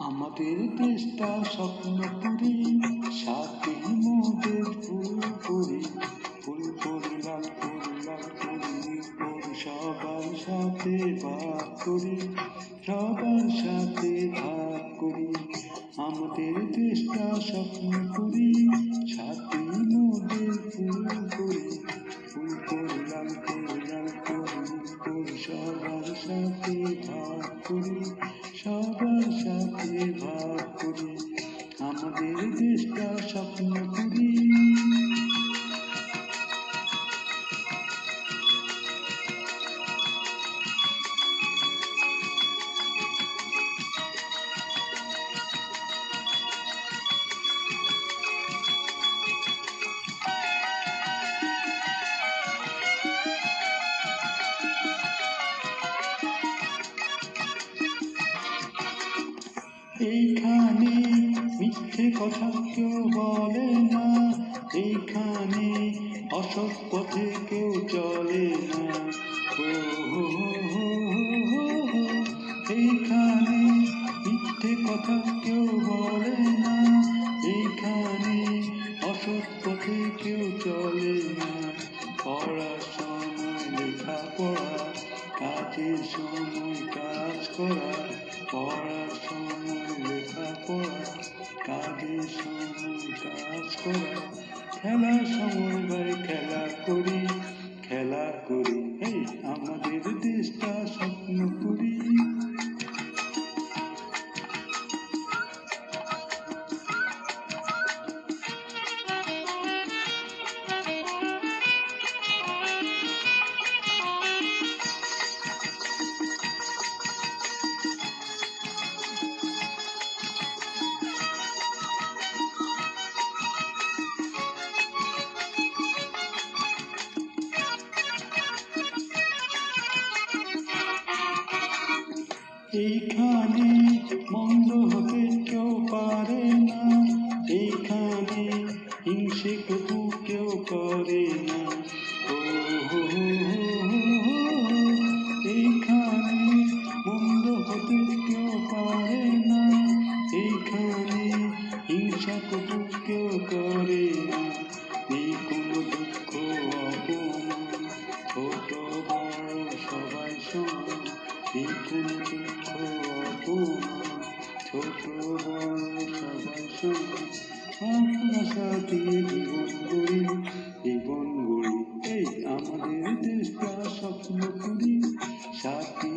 আমাদের দেশটা স্বপ্নপুরী, সাথে মোদের ফুলপুরি। ফুলপুরি লাল ফুলি ফুল সবার সাথে ভাগ করি, সবার সাথে ভাগ করি। আমাদের দেশটা স্বপ্নপুরী, সাথে মোদের ফুলপুরি। ফুলপুরি লাল ফুলি ফুল সবার সাথে ভাগ করি, সবার সাথে ভাগ করি। আমাদের দেশটা স্বপ্নপুরী। এইখানে মিথ্যে কথা কেউ বলে না, এইখানে অসৎ পথে কেউ চলে না। এইখানে মিথ্যে কথা কেউ বলে না, এইখানে অসৎ পথে কেউ চলে না। পড়ার সময় লেখাপড়া, কাজের সময় কাজ করা। পড়ার সময় লেখাপড়া, কাজের সময় কাজ করা। খেলার সময় ভাই খেলা করি, খেলা করি। এই আমাদের দেশটা স্বপ্নপুরী। এইখানে মন্দ হতে কেউ পারে না, এইখানে হিংসে কবু কেউ করে না। এইখানে মন্দ হতে কেউ পারে না, এইখানে হিংসা কবু কেউ করে না। এই কোনো দুঃখ অপমান, ছোট বড় সবাই সমান। এই কোনো দুঃখ অপমান, ছোট বড় সবাই সমান। আশা দিয়ে জীবন গড়ি, জীবন গড়ি। এই আমাদের দেশটা স্বপ্নপুরী, সাথী